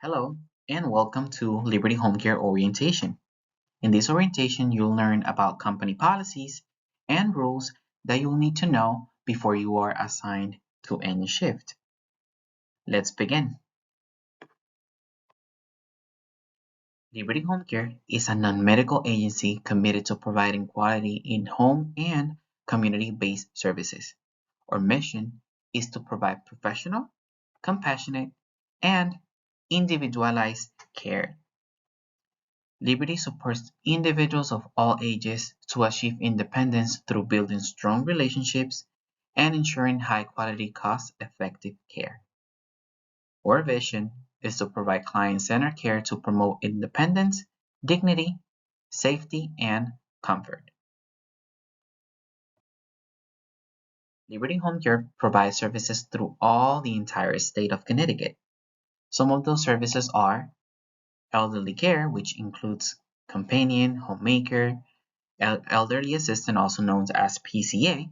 Hello, and welcome to Liberty Home Care Orientation. In this orientation, you'll learn about company policies and rules that you'll need to know before you are assigned to any shift. Let's begin. Liberty Home Care is a non-medical agency committed to providing quality in-home and community-based services. Our mission is to provide professional, compassionate, and individualized care. Liberty supports individuals of all ages to achieve independence through building strong relationships and ensuring high-quality, cost-effective care. Our vision is to provide client-centered care to promote independence, dignity, safety, and comfort. Liberty Home Care provides services through all the entire state of Connecticut. Some of those services are elderly care, which includes companion, homemaker, elderly assistant, also known as PCA,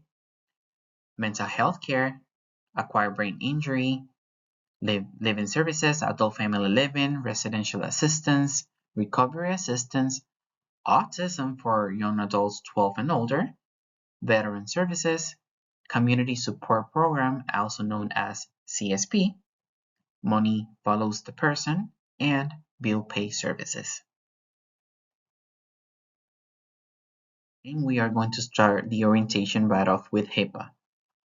mental health care, acquired brain injury, living services, adult family living, residential assistance, recovery assistance, autism for young adults 12 and older, veteran services, community support program, also known as CSP, money follows the person, and bill pay services. And we are going to start the orientation right off with HIPAA.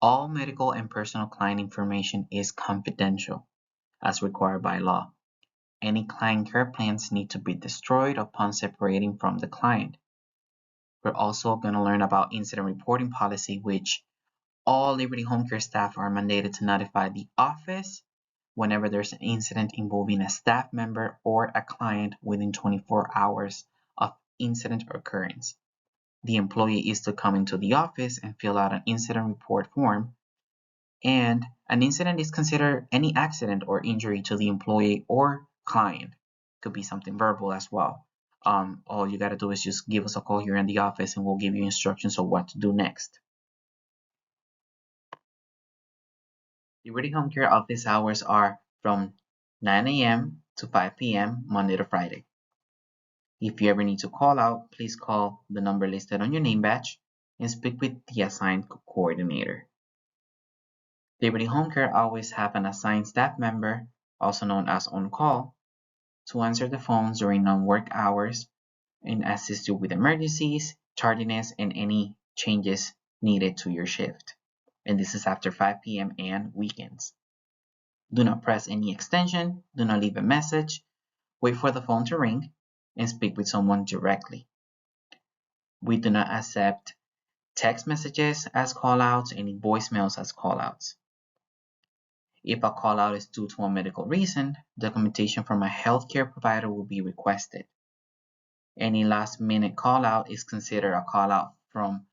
All medical and personal client information is confidential, as required by law. Any client care plans need to be destroyed upon separating from the client. We're also going to learn about incident reporting policy, which all Liberty Home Care staff are mandated to notify the office whenever there's an incident involving a staff member or a client within 24 hours of incident occurrence. The employee is to come into the office and fill out an incident report form, and an incident is considered any accident or injury to the employee or client. Could be something verbal as well. All you got to do is just give us a call here in the office and we'll give you instructions on what to do next. Liberty Home Care office hours are from 9 a.m. to 5 p.m. Monday to Friday. If you ever need to call out, please call the number listed on your name badge and speak with the assigned coordinator. Liberty Home Care always have an assigned staff member, also known as on-call, to answer the phones during non-work hours and assist you with emergencies, tardiness, and any changes needed to your shift. And this is after 5 p.m. and weekends. Do not press any extension, do not leave a message, wait for the phone to ring, and speak with someone directly. We do not accept text messages as callouts, any voicemails as callouts. If a callout is due to a medical reason, documentation from a healthcare provider will be requested. Any last-minute callout is considered a callout from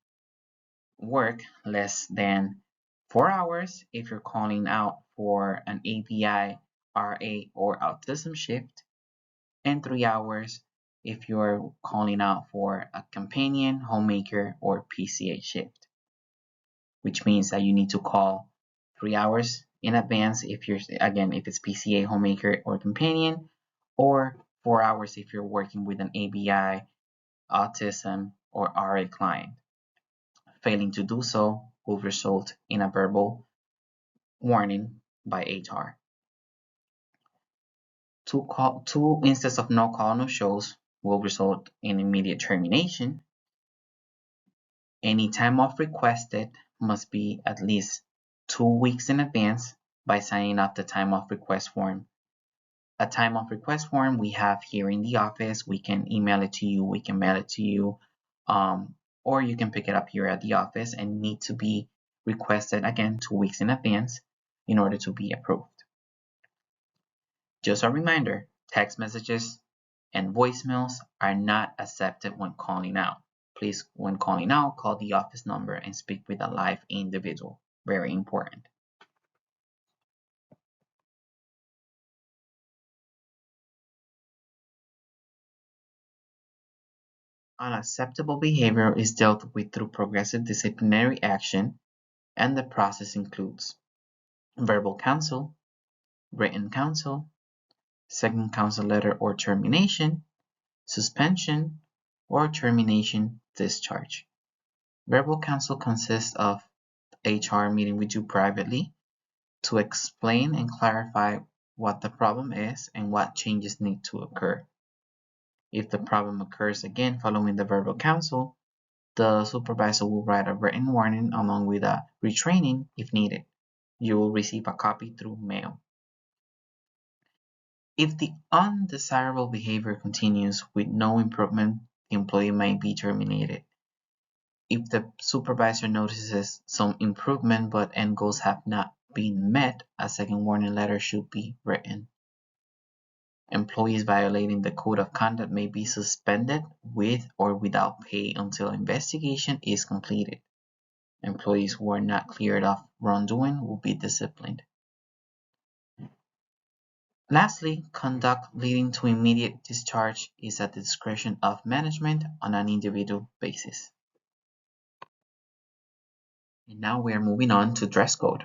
work less than 4 hours if you're calling out for an ABI, RA, or autism shift, and 3 hours if you're calling out for a companion, homemaker, or PCA shift, which means that you need to call 3 hours in advance if if it's PCA, homemaker, or companion, or 4 hours if you're working with an ABI, autism, or RA client. Failing to do so will result in a verbal warning by HR. Two instances of no call, no shows will result in immediate termination. Any time off requested must be at least 2 weeks in advance by signing up the time off request form. A time off request form we have here in the office. We can email it to you, we can mail it to you, or you can pick it up here at the office and need to be requested again 2 weeks in advance in order to be approved. Just a reminder, text messages and voicemails are not accepted when calling out. Please, when calling out, call the office number and speak with a live individual. Very important. Unacceptable behavior is dealt with through progressive disciplinary action, and the process includes verbal counsel, written counsel, second counsel letter or termination, suspension, or termination discharge. Verbal counsel consists of HR meeting with you privately to explain and clarify what the problem is and what changes need to occur. If the problem occurs again following the verbal counsel, the supervisor will write a written warning along with a retraining if needed. You will receive a copy through mail. If the undesirable behavior continues with no improvement, the employee may be terminated. If the supervisor notices some improvement but end goals have not been met, a second warning letter should be written. Employees violating the code of conduct may be suspended with or without pay until investigation is completed. Employees who are not cleared of wrongdoing will be disciplined. Lastly, conduct leading to immediate discharge is at the discretion of management on an individual basis. And now we are moving on to dress code.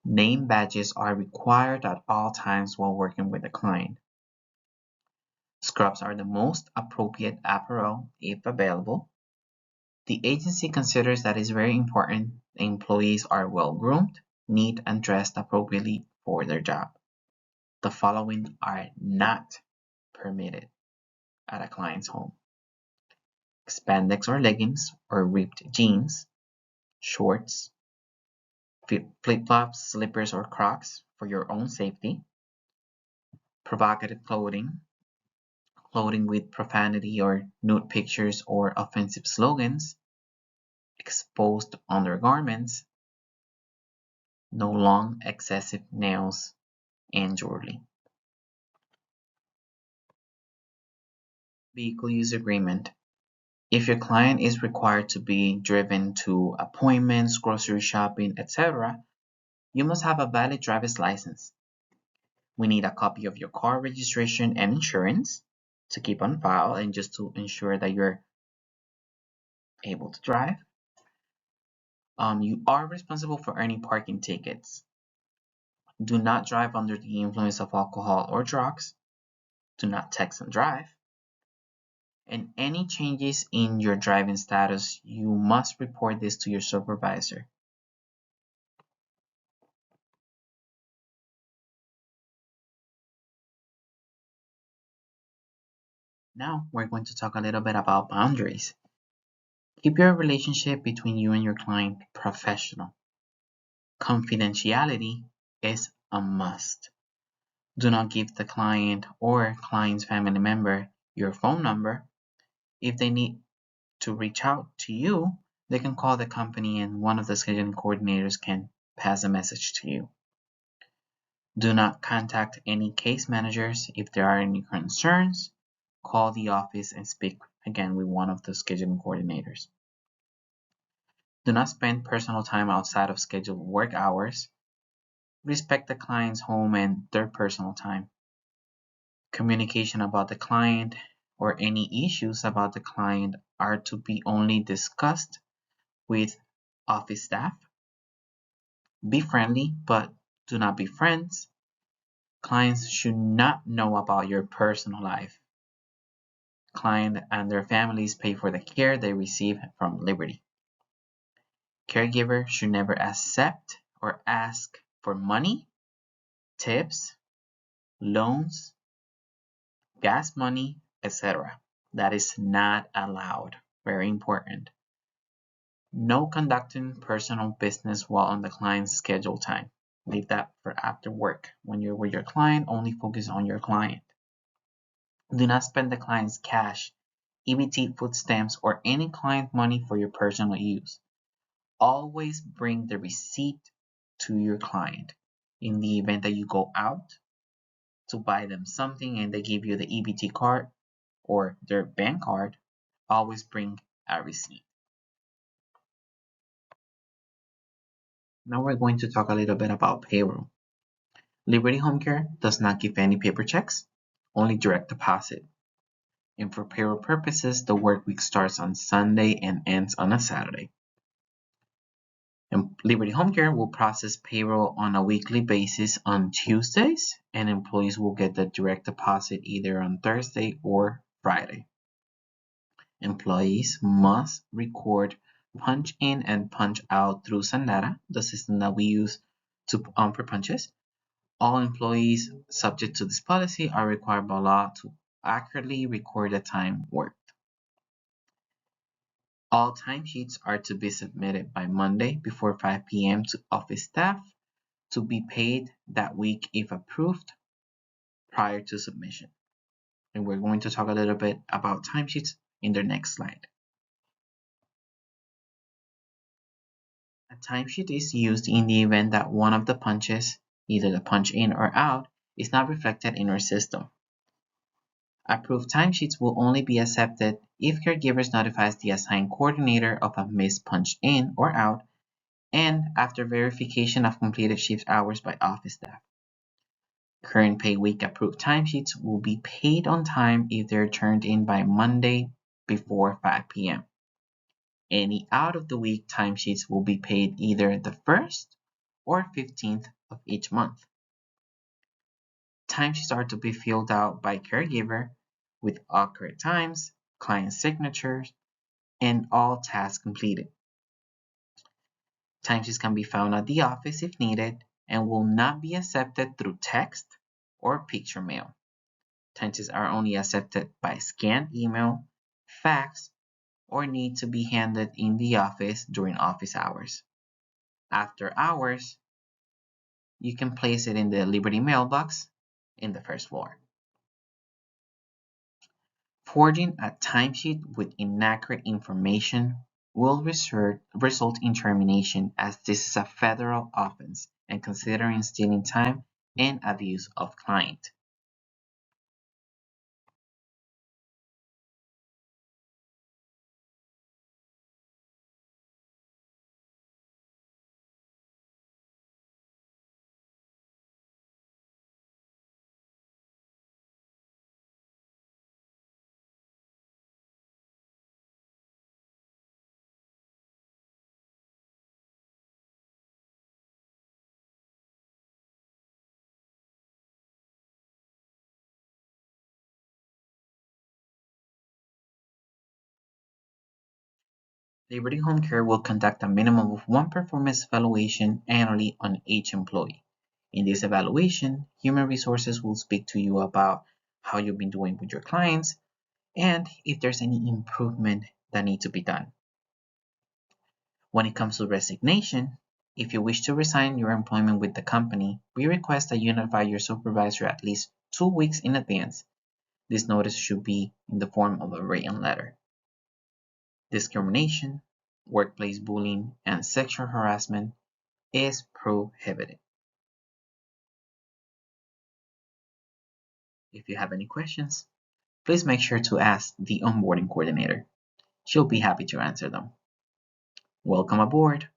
Name badges are required at all times while working with the client. Scrubs are the most appropriate apparel if available. The agency considers that it's very important the employees are well groomed, neat, and dressed appropriately for their job. The following are not permitted at a client's home: spandex or leggings or ripped jeans, shorts, flip-flops, slippers, or Crocs for your own safety, provocative clothing, clothing with profanity or nude pictures or offensive slogans, exposed undergarments, no long excessive nails, and jewelry. Vehicle use agreement. If your client is required to be driven to appointments, grocery shopping, etc., you must have a valid driver's license. We need a copy of your car registration and insurance to keep on file and just to ensure that you're able to drive. You are responsible for any parking tickets. Do not drive under the influence of alcohol or drugs. Do not text and drive. And any changes in your driving status, you must report this to your supervisor. Now we're going to talk a little bit about boundaries. Keep your relationship between you and your client professional. Confidentiality is a must. Do not give the client or client's family member your phone number. If they need to reach out to you, they can call the company and one of the scheduling coordinators can pass a message to you. Do not contact any case managers if there are any concerns. Call the office and speak again with one of the scheduling coordinators. Do not spend personal time outside of scheduled work hours. Respect the client's home and their personal time. Communication about the client or any issues about the client are to be only discussed with office staff. Be friendly, but do not be friends. Clients should not know about your personal life. Client and their families pay for the care they receive from Liberty. Caregiver should never accept or ask for money, tips, loans, gas money, etc. That is not allowed. Very important. No conducting personal business while on the client's scheduled time. Leave that for after work. When you're with your client, only focus on your client. Do not spend the client's cash, EBT, food stamps, or any client money for your personal use. Always bring the receipt to your client. In the event that you go out to buy them something and they give you the EBT card or their bank card, always bring a receipt. Now we're going to talk a little bit about payroll. Liberty Home Care does not give any paper checks, only direct deposit. And for payroll purposes, the work week starts on Sunday and ends on a Saturday. And Liberty Home Care will process payroll on a weekly basis on Tuesdays, and employees will get the direct deposit either on Thursday or Friday. Employees must record punch in and punch out through Sandata, the system that we use for punches. All employees subject to this policy are required by law to accurately record the time worked. All timesheets are to be submitted by Monday before 5 p.m. to office staff to be paid that week if approved prior to submission. And we're going to talk a little bit about timesheets in the next slide. A timesheet is used in the event that one of the punches, either the punch in or out, is not reflected in our system. Approved timesheets will only be accepted if caregivers notifies the assigned coordinator of a missed punch in or out and after verification of completed shift hours by office staff. Current pay week approved timesheets will be paid on time if they're turned in by Monday before 5 p.m. Any out of the week timesheets will be paid either the 1st or 15th of each month. Timesheets are to be filled out by caregiver with accurate times, client signatures, and all tasks completed. Timesheets can be found at the office if needed and will not be accepted through text or picture mail. Timesheets are only accepted by scanned email, fax, or need to be handed in the office during office hours. After hours, you can place it in the Liberty mailbox in the first floor. Forging a timesheet with inaccurate information will result in termination, as this is a federal offense and considering stealing time and abuse of client. Liberty Home Care will conduct a minimum of one performance evaluation annually on each employee. In this evaluation, human resources will speak to you about how you've been doing with your clients and if there's any improvement that needs to be done. When it comes to resignation, if you wish to resign your employment with the company, we request that you notify your supervisor at least 2 weeks in advance. This notice should be in the form of a written letter. Discrimination, workplace bullying, and sexual harassment is prohibited. If you have any questions, please make sure to ask the onboarding coordinator. She'll be happy to answer them. Welcome aboard!